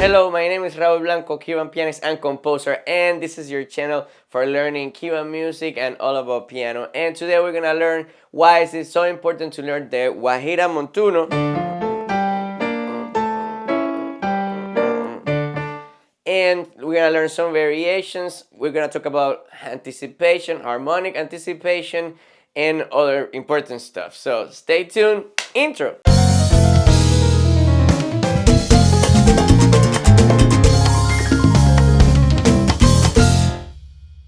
Hello, my name is Raul Blanco, Cuban pianist and composer, and this is your channel for learning Cuban music and all about piano. And today we're gonna learn why is it so important to learn the Guajira Montuno. And we're gonna learn some variations. We're gonna talk about anticipation, harmonic anticipation, and other important stuff. So stay tuned. Intro.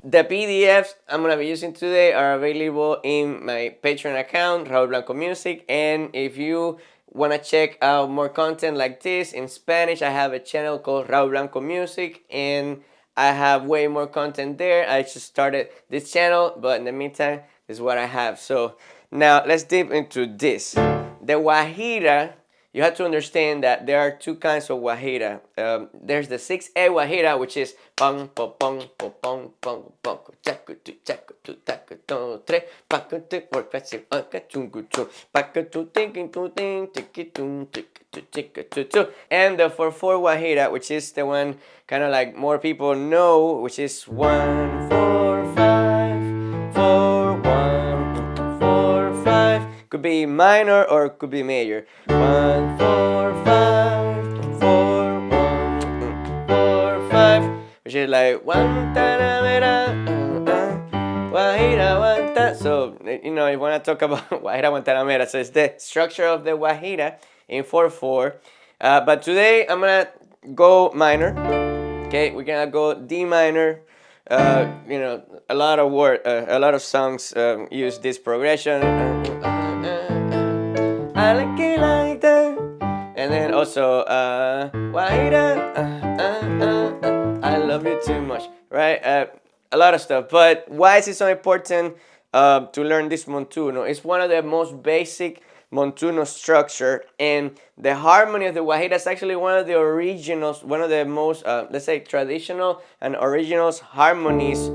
The PDFs I'm gonna be using today are available in my Patreon account, Raul Blanco Music. And if you wanna check out more content like this in Spanish, I have a channel called Raul Blanco Music, and I have way more content there. I just started this channel, but in the meantime, this is what I have. So now let's dip into this. The Guajira. You have to understand that there are two kinds of Guajira. There's the 6A Guajira, which is pong pong pong pong pong pong pong chaco tu chaco tu taco tu tre paco tu work fast anka chungu chu paco tu thinking tu ting tiki tu tiki tu. And the 4/4 Guajira, which is the one kind of like more people know, which is 1 4 5 4 1 4 5. Could be minor or it could be major. 1 4 5 4 1 4 5, which is like Guantanamera, Guajira Guanta. So you know, you want to talk about Guajira Guantanamera. So it's the structure of the Guajira in 4/4. But today I'm gonna go minor. Okay, we're gonna go D minor. You know, a lot of songs use this progression. I like it like that. And then also Guajira, I love you too much, right? A lot of stuff. But why is it so important to learn this Montuno? It's one of the most basic Montuno structure, and the harmony of the Guajira is actually one of the originals, one of the most let's say traditional and original harmonies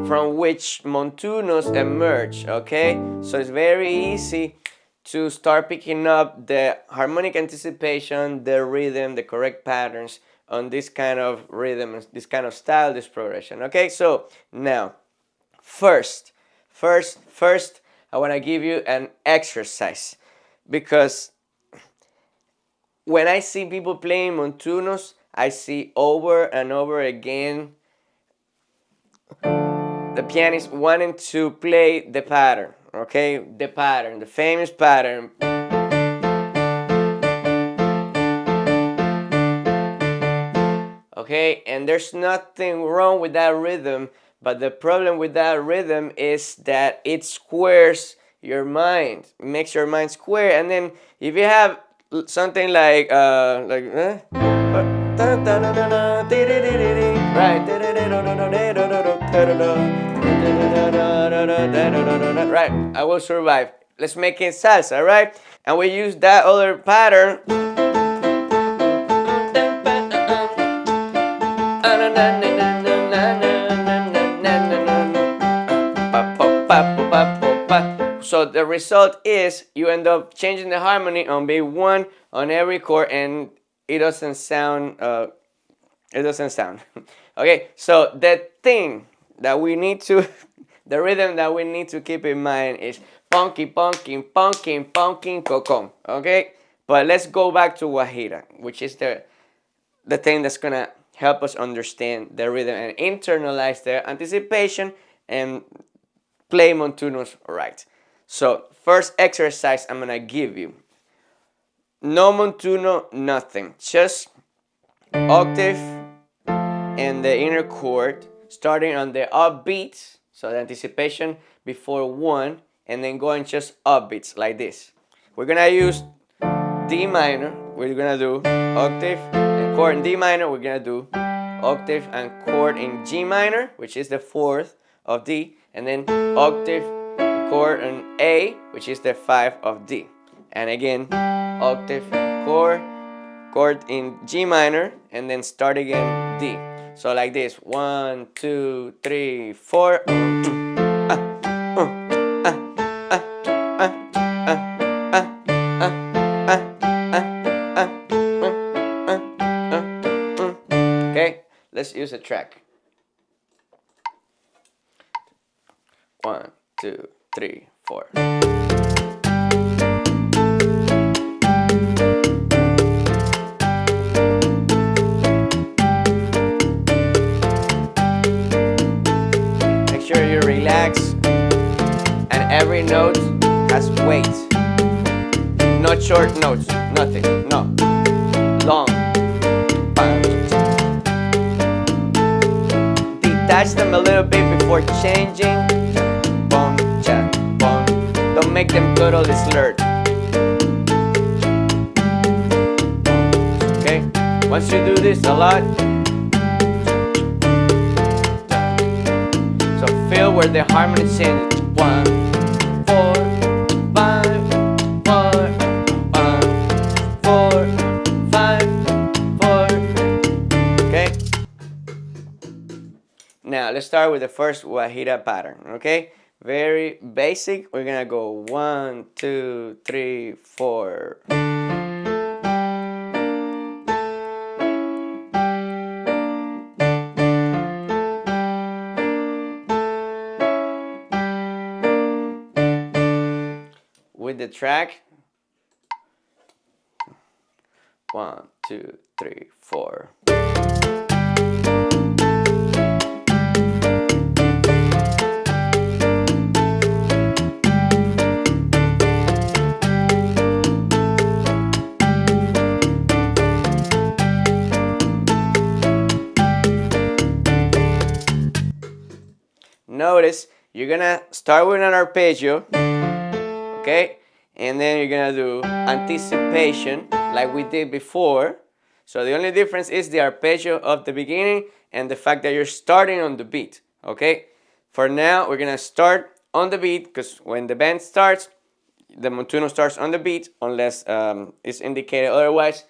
from which Montunos emerge. Okay, so it's very easy to start picking up the harmonic anticipation, the rhythm, the correct patterns on this kind of rhythm, this kind of style, this progression. Okay, so now, first, I want to give you an exercise, because when I see people playing Montunos, I see over and over again the pianist wanting to play the pattern. Okay, the pattern, the famous pattern. Okay, and there's nothing wrong with that rhythm, but the problem with that rhythm is that it squares your mind, it makes your mind square. And then if you have something like right, right, I will survive. Let's make it salsa, right? And we use that other pattern. So the result is you end up changing the harmony on B1 on every chord, and it doesn't sound. Okay, so the thing that we need to, the rhythm that we need to keep in mind is punky, punky, punky, punky, cocon. Okay, but let's go back to Guajira, which is the thing that's gonna help us understand the rhythm and internalize the anticipation and play Montunos right. So first exercise I'm gonna give you. No Montuno, nothing. Just octave and the inner chord, starting on the upbeats, so the anticipation before 1, and then going just upbeats like this. We're gonna use D minor, we're gonna do octave and chord in D minor, we're gonna do octave and chord in G minor, which is the 4th of D, and then octave, chord in A, which is the 5 of D. And again, octave, chord in G minor, and then start again D. So like this, 1 2 3 4. use a track. 1, 2, 3, 4. Make sure you relax, and every note has weight. Not short notes, nothing, no. Long. Detach them a little bit before changing. Boom, cha, boom. Don't make them totally slurred. Okay? Once you do this a lot, so feel where the harmony changes. 1, 4, 5, 4, 1, 4, 5, 4. Okay? Now let's start with the first Guajira pattern. Okay? Very basic. We're gonna go 1, 2, 3, 4. With the track. 1, 2, 3, 4. Notice you're gonna start with an arpeggio, okay? And then you're gonna do anticipation like we did before. So the only difference is the arpeggio of the beginning and the fact that you're starting on the beat, okay? For now, we're gonna start on the beat because when the band starts, the Montuno starts on the beat unless it's indicated otherwise.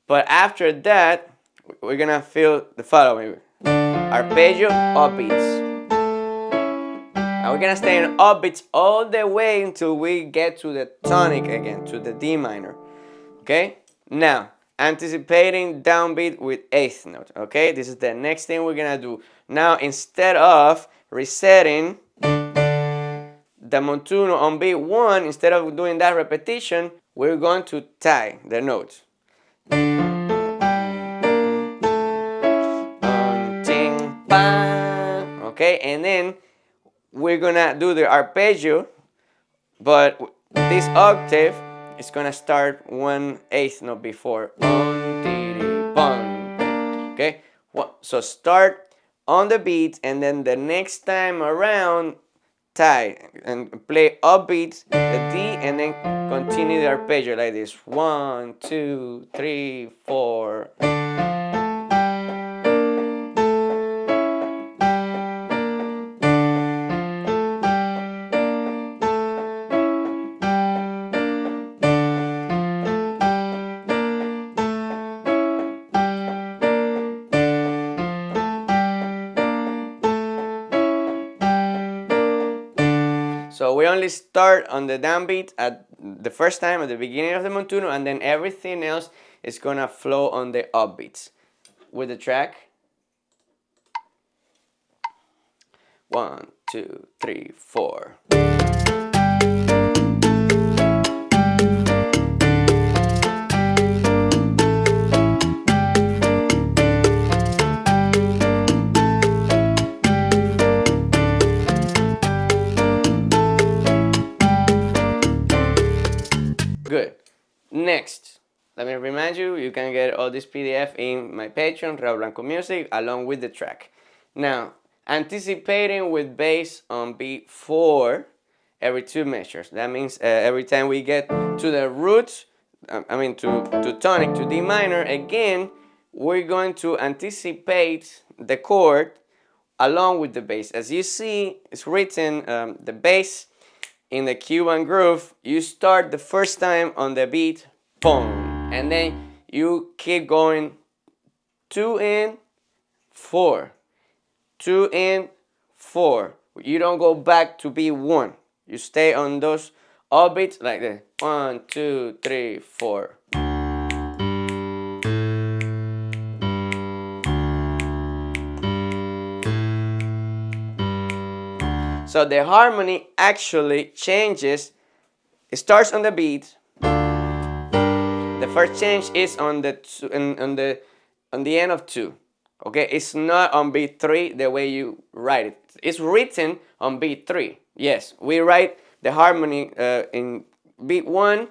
But after that, we're gonna feel the following: arpeggio, upbeats. And we're gonna stay in upbeats all the way until we get to the tonic again, to the D minor. Okay? Now, anticipating downbeat with eighth note. Okay? This is the next thing we're gonna do. Now, instead of resetting the Montuno on beat 1, instead of doing that repetition, we're going to tie the notes. Okay? And then we're gonna do the arpeggio, but this octave is gonna start 1/8 note before. Okay, so start on the beat, and then the next time around, tie and play upbeat the D, and then continue the arpeggio like this: 1, 2, 3, 4. So we only start on the downbeat at the first time at the beginning of the Montuno, and then everything else is gonna flow on the upbeats. With the track. 1, 2, 3, 4. Good. Next, let me remind you, you can get all this PDF in my Patreon, Raul Blanco Music, along with the track. Now, anticipating with bass on beat 4 every 2 measures. That means every time we get to the root, to tonic, to D minor, again, we're going to anticipate the chord along with the bass. As you see, it's written, the bass in the Cuban groove, you start the first time on the beat, boom, and then you keep going 2 in, 4, 2 in, 4. You don't go back to beat 1. You stay on those upbeats like that. 1, 2, 3, 4. So the harmony actually changes. It starts on the beat. The first change is on the end of 2. Okay, it's not on beat 3 the way you write it. It's written on beat 3. Yes, we write the harmony in beat 1,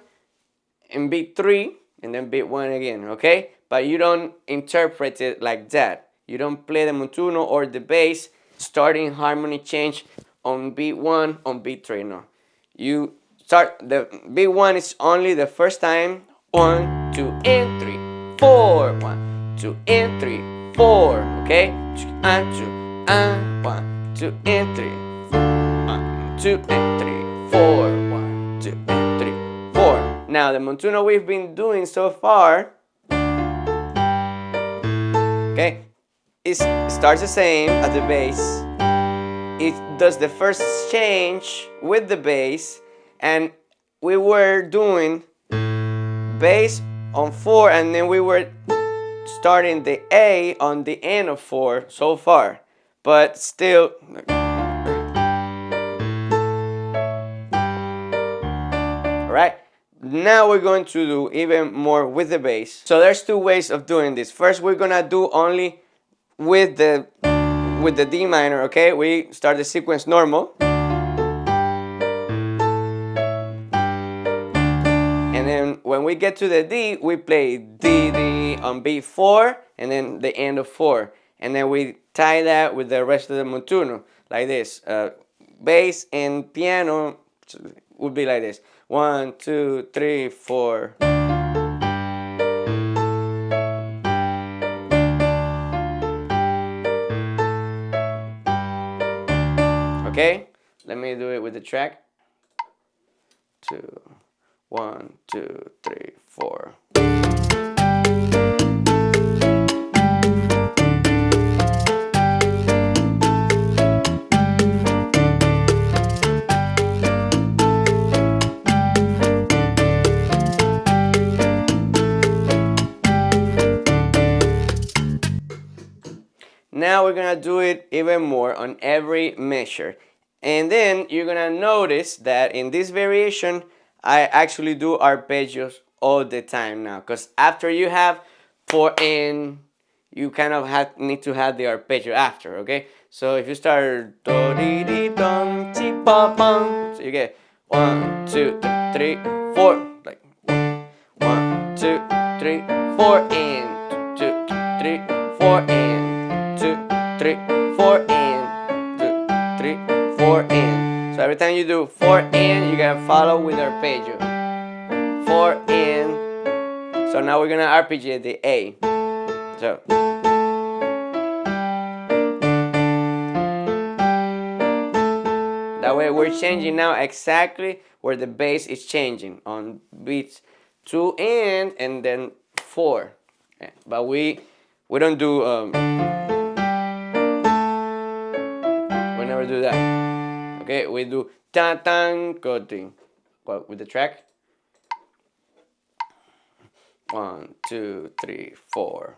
in beat 3, and then beat 1 again. Okay, but you don't interpret it like that. You don't play the montuno or the bass starting harmony change on beat 1 on beat 3. No, you start the beat 1 is only the first time. 1, 2, and 3, 4. 1, 2, and 3, 4. Okay? 1, 2, and 3. 1, 2, and 3, 4. 1, 2, and 3, 4. Now, the montuno we've been doing so far, okay, it starts the same as the bass. It does the first change with the bass, and we were doing bass on 4, and then we were starting the A on the end of 4 so far, but still. Alright, now we're going to do even more with the bass. So there's 2 ways of doing this. First, we're gonna do only with the D minor. Okay, we start the sequence normal. And then when we get to the D, we play D, D on beat 4, and then the end of 4. And then we tie that with the rest of the montuno, like this. Bass and piano would be like this. 1, 2, 3, 4. Okay, let me do it with the track. 2. 1, 2, 3, 4. Now we're gonna do it even more on every measure. And then you're gonna notice that in this variation, I actually do arpeggios all the time now, because after you have 4 in, you kind of need to have the arpeggio after. Okay, so if you start do di di dum ti pa pum, so you get 1, 2, 3, 4, like 1, 2, 3, 4 in, 2, 3, 4 in, 2, 3, 4 in, 2, 3, 4 in. So every time you do 4 in, you gotta follow with arpeggio. 4 in. So now we're gonna arpeggiate the A. So. That way we're changing now exactly where the bass is changing on beats 2 and then 4. But we don't do we never do that. Okay, we do tan tan coding. Well, with the track. 1, 2, 3, 4.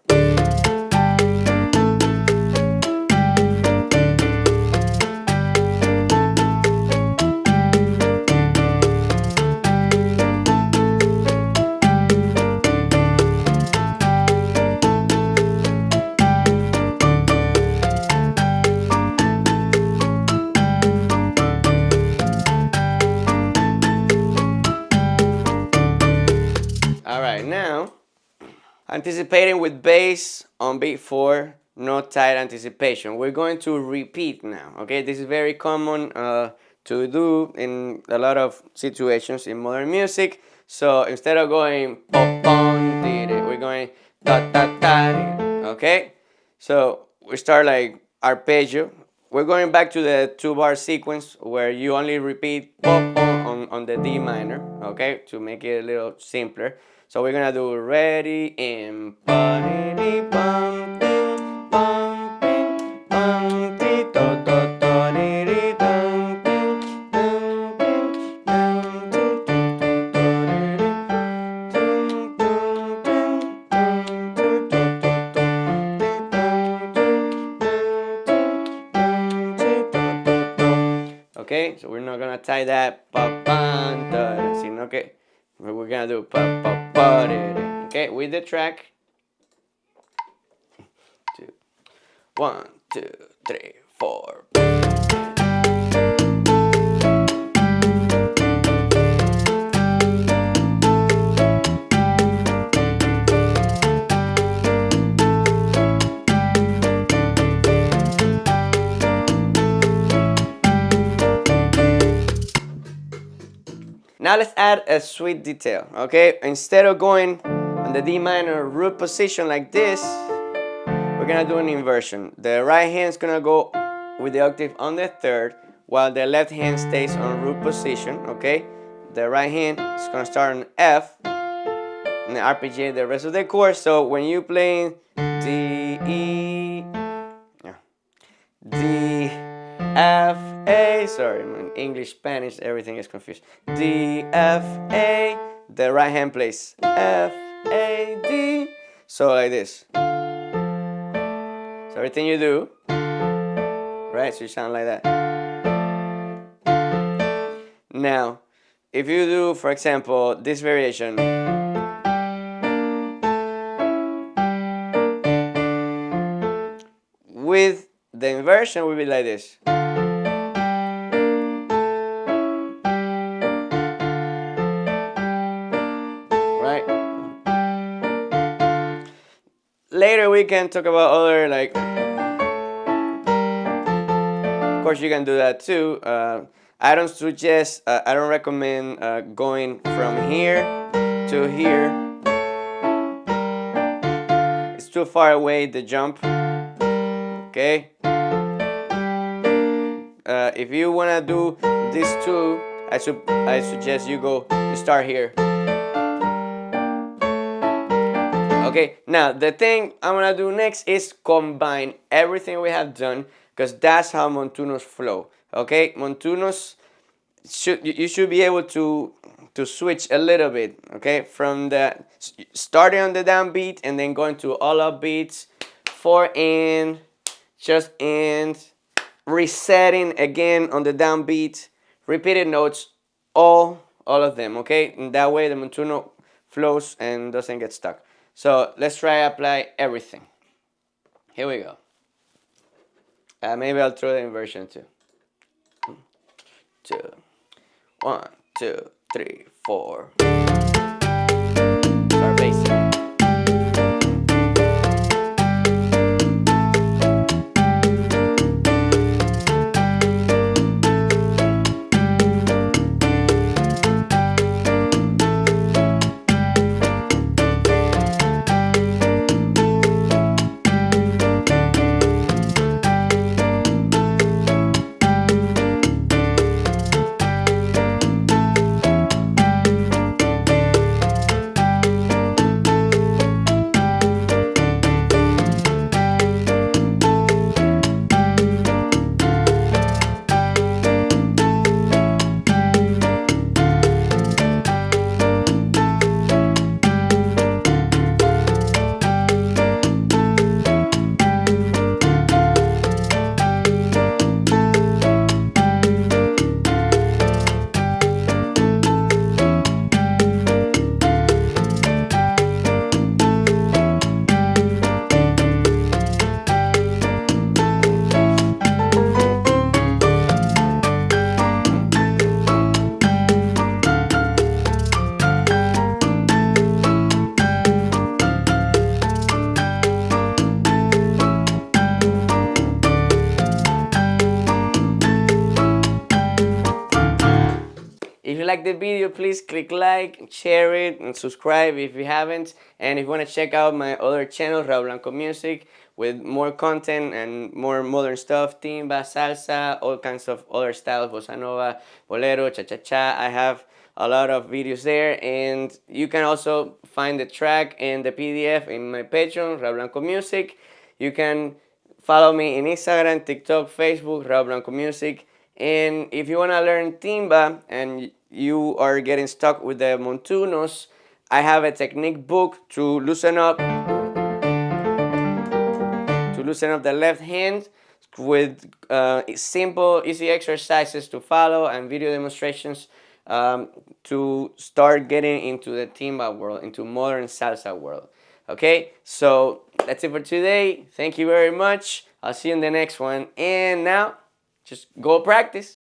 Alright, now anticipating with bass on beat 4, no tight anticipation. We're going to repeat now. Okay, this is very common to do in a lot of situations in modern music. So instead of going pop on, we're going ta ta ta. Okay, so we start like arpeggio. We're going back to the 2-bar sequence where you only repeat pop on the D minor. Okay, to make it a little simpler. So we're gonna do ready and So we're not gonna tie that pa pan da, sino que we're gonna do pa pa pa da, okay, with the track. 1, 2, 3, 4. Now let's add a sweet detail, okay? Instead of going on the D minor root position like this, we're gonna do an inversion. The right hand is gonna go with the octave on the third, while the left hand stays on root position, okay? The right hand is gonna start on F, and the arpeggiate the rest of the chord. So when you play D, E, D, F, A, sorry, in English, Spanish, everything is confused. D, F, A, the right hand plays F, A, D. So like this. So everything you do, right, so you sound like that. Now, if you do, for example, this variation, with the inversion will be like this. Right? Later we can talk about other, like, of course you can do that too. I don't suggest, I don't recommend going from here to here. It's too far away, the jump. Okay? If you wanna do these two, I suggest you start here. Okay, now the thing I'm gonna do next is combine everything we have done, because that's how Montunos flow. Okay, Montunos you should be able to switch a little bit. Okay, from the starting on the downbeat and then going to all up beats, 4 and just and resetting again on the downbeat, repeated notes, all of them. Okay, and that way the Montuno flows and doesn't get stuck. So let's try apply everything. Here we go. Maybe I'll throw the inversion too. 2, 1, 2, 3, 4. Start basic. If you like the video, please click like, share it, and subscribe if you haven't. And if you want to check out my other channel, Raul Blanco Music, with more content and more modern stuff, timba, salsa, all kinds of other styles, bossa nova, bolero, cha-cha-cha. I have a lot of videos there, and you can also find the track and the PDF in my Patreon, Raul Blanco Music. You can follow me in Instagram, TikTok, Facebook, Raul Blanco Music. And if you want to learn timba and you are getting stuck with the Montunos, I have a technique book to loosen up the left hand. It's with simple, easy exercises to follow and video demonstrations to start getting into the timba world, into modern salsa world. Okay, so that's it for today. Thank you very much. I'll see you in the next one. And now, just go practice.